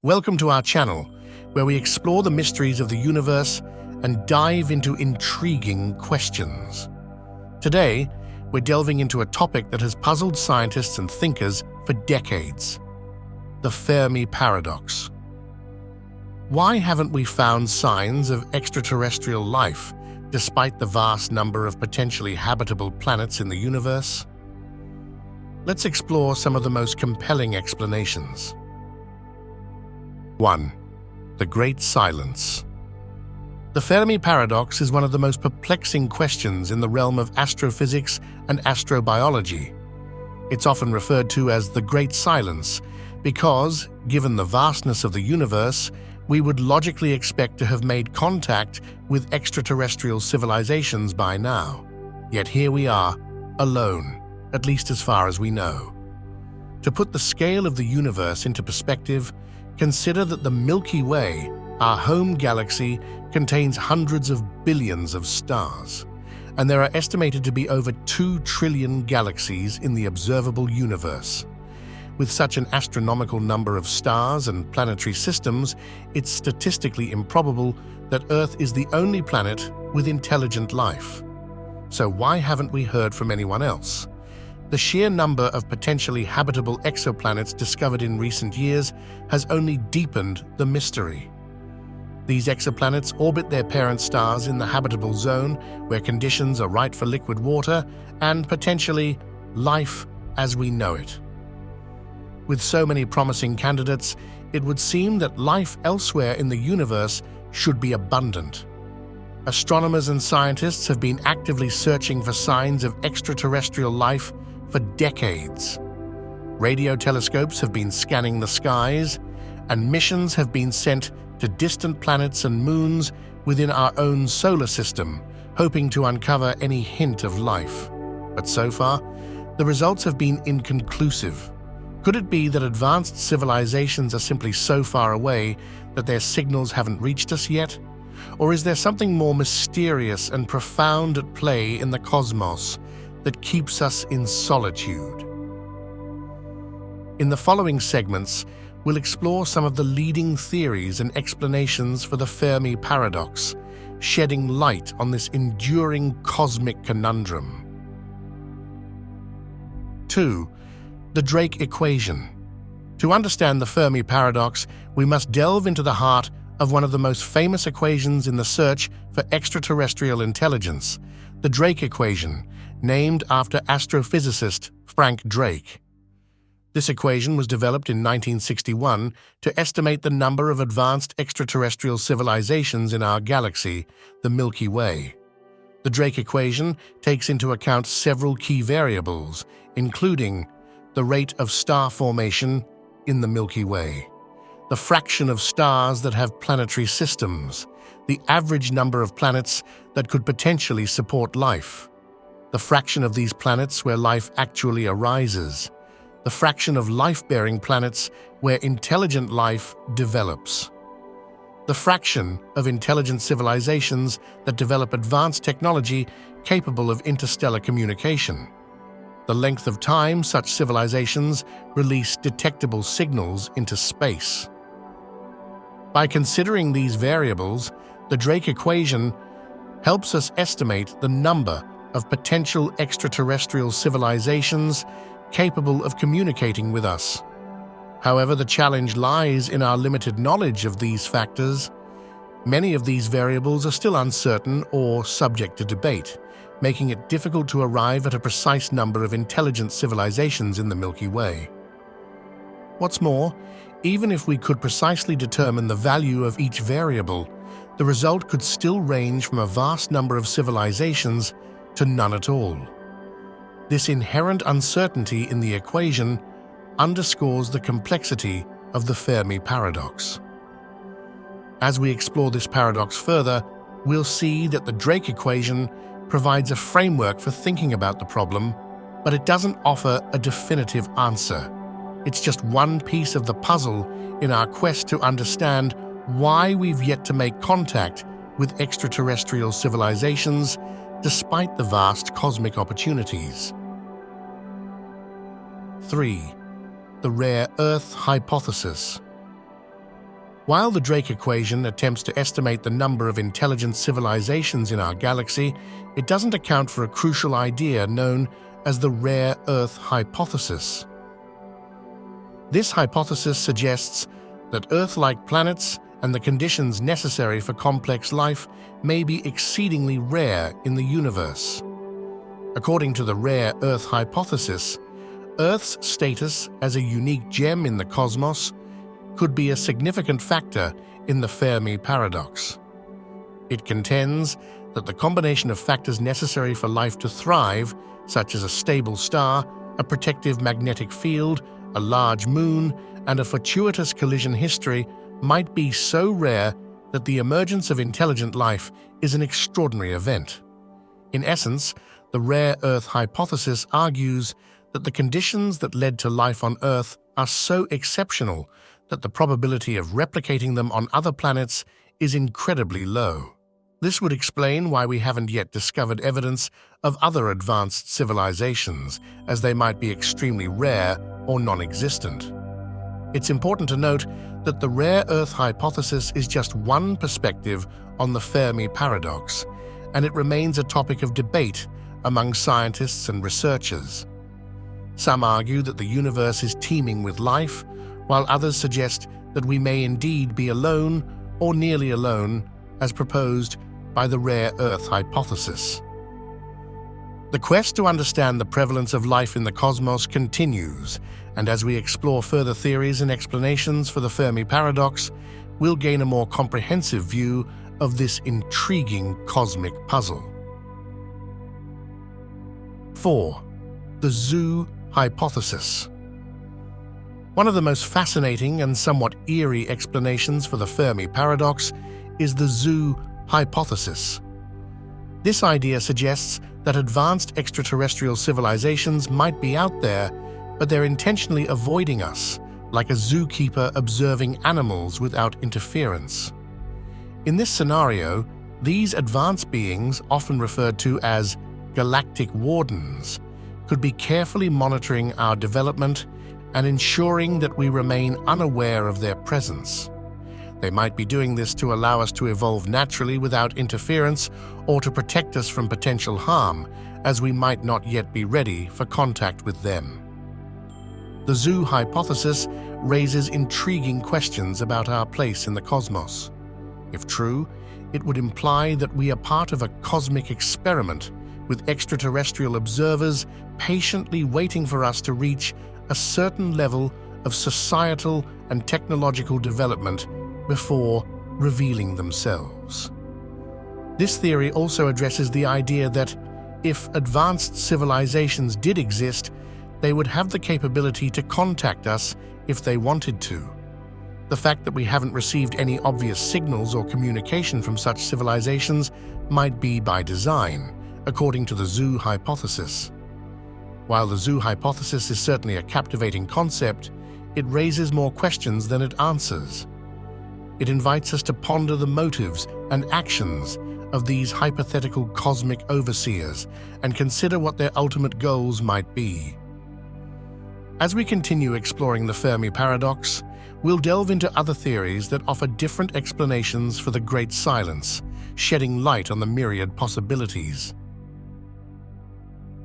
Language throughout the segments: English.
Welcome to our channel, where we explore the mysteries of the universe and dive into intriguing questions. Today, we're delving into a topic that has puzzled scientists and thinkers for decades: the Fermi Paradox. Why haven't we found signs of extraterrestrial life, despite the vast number of potentially habitable planets in the universe? Let's explore some of the most compelling explanations. 1. The Great Silence. The Fermi Paradox is one of the most perplexing questions in the realm of astrophysics and astrobiology. It's often referred to as the Great Silence because, given the vastness of the universe, we would logically expect to have made contact with extraterrestrial civilizations by now. Yet here we are, alone, at least as far as we know. To put the scale of the universe into perspective, consider that the Milky Way, our home galaxy, contains hundreds of billions of stars, and there are estimated to be over 2 trillion galaxies in the observable universe. With such an astronomical number of stars and planetary systems, it's statistically improbable that Earth is the only planet with intelligent life. So why haven't we heard from anyone else? The sheer number of potentially habitable exoplanets discovered in recent years has only deepened the mystery. These exoplanets orbit their parent stars in the habitable zone, where conditions are right for liquid water and, potentially, life as we know it. With so many promising candidates, it would seem that life elsewhere in the universe should be abundant. Astronomers and scientists have been actively searching for signs of extraterrestrial life for decades. Radio telescopes have been scanning the skies, and missions have been sent to distant planets and moons within our own solar system, hoping to uncover any hint of life. But so far, the results have been inconclusive. Could it be that advanced civilizations are simply so far away that their signals haven't reached us yet? Or is there something more mysterious and profound at play in the cosmos that keeps us in solitude? In the following segments, we'll explore some of the leading theories and explanations for the Fermi Paradox, shedding light on this enduring cosmic conundrum. 2. The Drake Equation. To understand the Fermi Paradox, we must delve into the heart of one of the most famous equations in the search for extraterrestrial intelligence, the Drake Equation, named after astrophysicist Frank Drake. This equation was developed in 1961 to estimate the number of advanced extraterrestrial civilizations in our galaxy, the Milky Way. The Drake Equation takes into account several key variables, including the rate of star formation in the Milky Way, the fraction of stars that have planetary systems, the average number of planets that could potentially support life, the fraction of these planets where life actually arises, the fraction of life-bearing planets where intelligent life develops, the fraction of intelligent civilizations that develop advanced technology capable of interstellar communication, the length of time such civilizations release detectable signals into space. By considering these variables, the Drake Equation helps us estimate the number of potential extraterrestrial civilizations capable of communicating with us. However, the challenge lies in our limited knowledge of these factors. Many of these variables are still uncertain or subject to debate, making it difficult to arrive at a precise number of intelligent civilizations in the Milky Way. What's more, even if we could precisely determine the value of each variable, the result could still range from a vast number of civilizations to none at all. This inherent uncertainty in the equation underscores the complexity of the Fermi Paradox. As we explore this paradox further, we'll see that the Drake Equation provides a framework for thinking about the problem, but it doesn't offer a definitive answer. It's just one piece of the puzzle in our quest to understand why we've yet to make contact with extraterrestrial civilizations despite the vast cosmic opportunities. 3. The Rare Earth Hypothesis. While the Drake equation attempts to estimate the number of intelligent civilizations in our galaxy, it doesn't account for a crucial idea known as the rare Earth hypothesis. This hypothesis suggests that Earth-like planets and the conditions necessary for complex life may be exceedingly rare in the universe. According to the rare Earth hypothesis, Earth's status as a unique gem in the cosmos could be a significant factor in the Fermi Paradox. It contends that the combination of factors necessary for life to thrive, such as a stable star, a protective magnetic field, a large moon, and a fortuitous collision history, might be so rare that the emergence of intelligent life is an extraordinary event. In essence, the rare Earth hypothesis argues that the conditions that led to life on Earth are so exceptional that the probability of replicating them on other planets is incredibly low. This would explain why we haven't yet discovered evidence of other advanced civilizations, as they might be extremely rare or non-existent. It's important to note that the rare Earth hypothesis is just one perspective on the Fermi Paradox, and it remains a topic of debate among scientists and researchers. Some argue that the universe is teeming with life, while others suggest that we may indeed be alone or nearly alone, as proposed by the rare Earth hypothesis. The quest to understand the prevalence of life in the cosmos continues, and as we explore further theories and explanations for the Fermi Paradox, we'll gain a more comprehensive view of this intriguing cosmic puzzle. 4. The Zoo Hypothesis. One of the most fascinating and somewhat eerie explanations for the Fermi Paradox is the Zoo Hypothesis. This idea suggests that advanced extraterrestrial civilizations might be out there, but they're intentionally avoiding us, like a zookeeper observing animals without interference. In this scenario, these advanced beings, often referred to as galactic wardens, could be carefully monitoring our development and ensuring that we remain unaware of their presence. They might be doing this to allow us to evolve naturally without interference, or to protect us from potential harm, as we might not yet be ready for contact with them. The Zoo Hypothesis raises intriguing questions about our place in the cosmos. If true, it would imply that we are part of a cosmic experiment, with extraterrestrial observers patiently waiting for us to reach a certain level of societal and technological development before revealing themselves. This theory also addresses the idea that if advanced civilizations did exist, they would have the capability to contact us if they wanted to. The fact that we haven't received any obvious signals or communication from such civilizations might be by design, according to the Zoo Hypothesis. While the Zoo Hypothesis is certainly a captivating concept, it raises more questions than it answers. It invites us to ponder the motives and actions of these hypothetical cosmic overseers and consider what their ultimate goals might be. As we continue exploring the Fermi Paradox, we'll delve into other theories that offer different explanations for the Great Silence, shedding light on the myriad possibilities.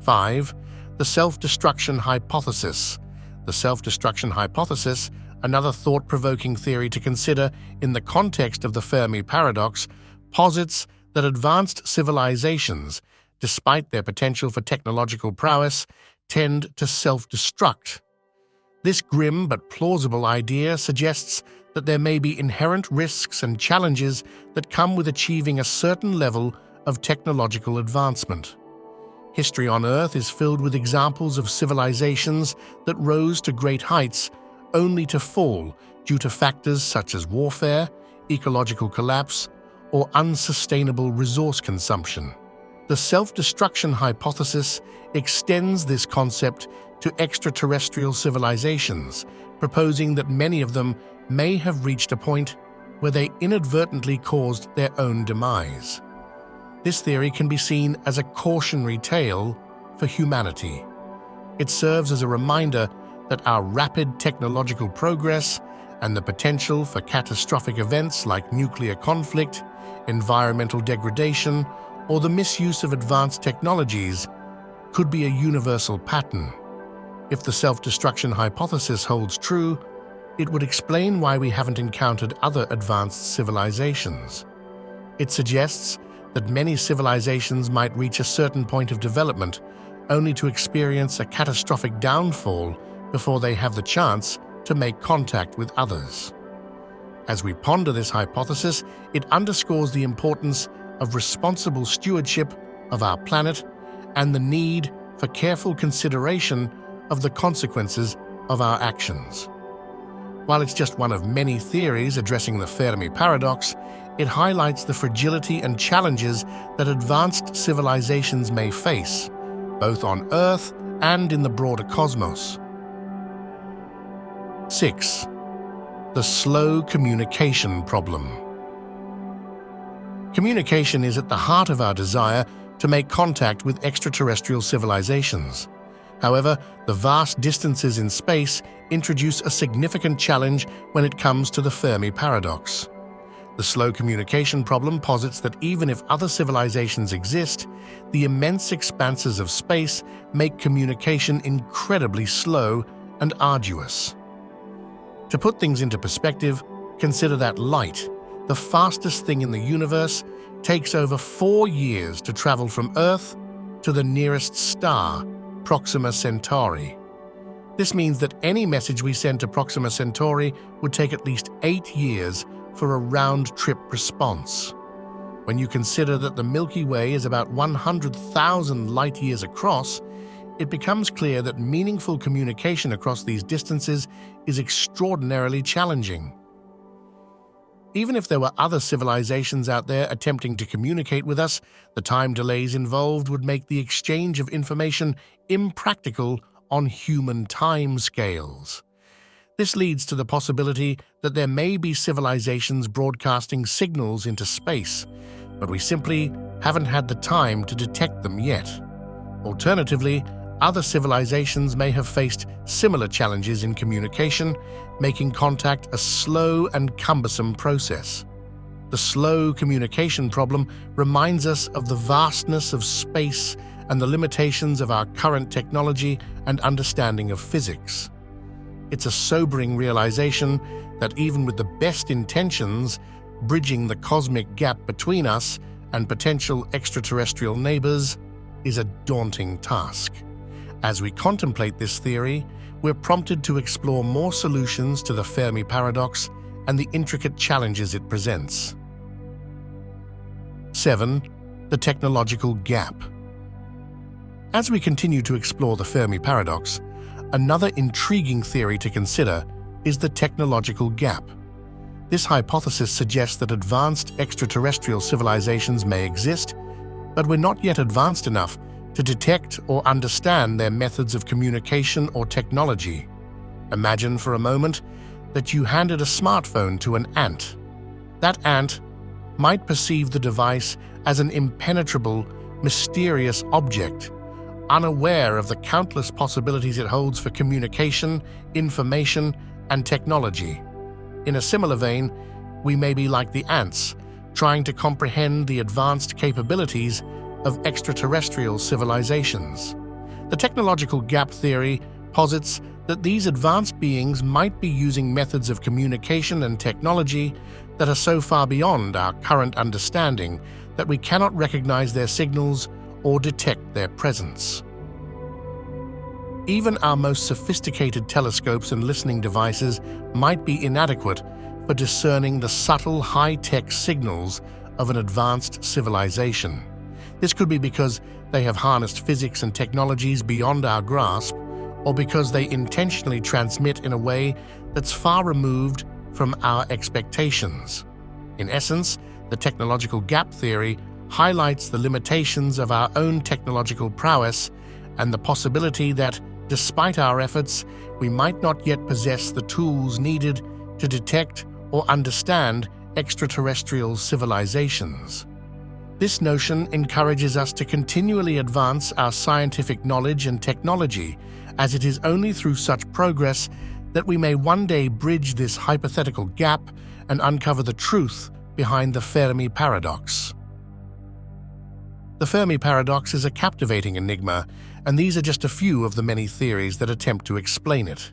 5. The Self-Destruction Hypothesis. The self-destruction hypothesis, another thought-provoking theory to consider in the context of the Fermi Paradox, posits that advanced civilizations, despite their potential for technological prowess, tend to self-destruct. This grim but plausible idea suggests that there may be inherent risks and challenges that come with achieving a certain level of technological advancement. History on Earth is filled with examples of civilizations that rose to great heights only to fall due to factors such as warfare, ecological collapse, or unsustainable resource consumption. The self-destruction hypothesis extends this concept to extraterrestrial civilizations, proposing that many of them may have reached a point where they inadvertently caused their own demise. This theory can be seen as a cautionary tale for humanity. It serves as a reminder that our rapid technological progress and the potential for catastrophic events like nuclear conflict, environmental degradation, or the misuse of advanced technologies could be a universal pattern. If the self-destruction hypothesis holds true, it would explain why we haven't encountered other advanced civilizations. It suggests that many civilizations might reach a certain point of development only to experience a catastrophic downfall before they have the chance to make contact with others. As we ponder this hypothesis, it underscores the importance of responsible stewardship of our planet and the need for careful consideration of the consequences of our actions. While it's just one of many theories addressing the Fermi Paradox, it highlights the fragility and challenges that advanced civilizations may face, both on Earth and in the broader cosmos. 6. The slow communication problem. Communication is at the heart of our desire to make contact with extraterrestrial civilizations. However, the vast distances in space introduce a significant challenge when it comes to the Fermi Paradox. The slow communication problem posits that even if other civilizations exist, the immense expanses of space make communication incredibly slow and arduous. To put things into perspective, consider that light, the fastest thing in the universe, takes over 4 years to travel from Earth to the nearest star, Proxima Centauri. This means that any message we send to Proxima Centauri would take at least 8 years for a round-trip response. When you consider that the Milky Way is about 100,000 light-years across, it becomes clear that meaningful communication across these distances is extraordinarily challenging. Even if there were other civilizations out there attempting to communicate with us, the time delays involved would make the exchange of information impractical on human timescales. This leads to the possibility that there may be civilizations broadcasting signals into space, but we simply haven't had the time to detect them yet. Alternatively, other civilizations may have faced similar challenges in communication, making contact a slow and cumbersome process. The slow communication problem reminds us of the vastness of space and the limitations of our current technology and understanding of physics. It's a sobering realization that even with the best intentions, bridging the cosmic gap between us and potential extraterrestrial neighbors is a daunting task. As we contemplate this theory, we're prompted to explore more solutions to the Fermi Paradox and the intricate challenges it presents. 7. The technological gap. As we continue to explore the Fermi Paradox, another intriguing theory to consider is the technological gap. This hypothesis suggests that advanced extraterrestrial civilizations may exist, but we're not yet advanced enough to detect or understand their methods of communication or technology. Imagine for a moment that you handed a smartphone to an ant. That ant might perceive the device as an impenetrable, mysterious object, unaware of the countless possibilities it holds for communication, information, and technology. In a similar vein, we may be like the ants, trying to comprehend the advanced capabilities of extraterrestrial civilizations. The technological gap theory posits that these advanced beings might be using methods of communication and technology that are so far beyond our current understanding that we cannot recognize their signals or detect their presence. Even our most sophisticated telescopes and listening devices might be inadequate for discerning the subtle high-tech signals of an advanced civilization. This could be because they have harnessed physics and technologies beyond our grasp, or because they intentionally transmit in a way that's far removed from our expectations. In essence, the technological gap theory highlights the limitations of our own technological prowess and the possibility that, despite our efforts, we might not yet possess the tools needed to detect or understand extraterrestrial civilizations. This notion encourages us to continually advance our scientific knowledge and technology, as it is only through such progress that we may one day bridge this hypothetical gap and uncover the truth behind the Fermi Paradox. The Fermi Paradox is a captivating enigma, and these are just a few of the many theories that attempt to explain it.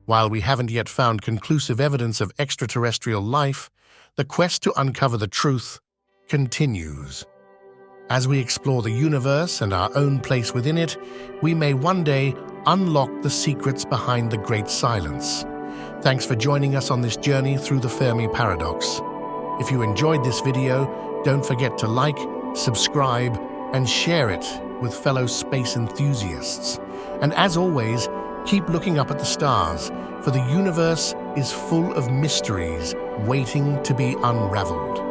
While we haven't yet found conclusive evidence of extraterrestrial life, the quest to uncover the truth continues. As we explore the universe and our own place within it, we may one day unlock the secrets behind the Great Silence. Thanks for joining us on this journey through the Fermi Paradox. If you enjoyed this video, don't forget to like, subscribe, and share it with fellow space enthusiasts. And as always, keep looking up at the stars, for the universe is full of mysteries waiting to be unraveled.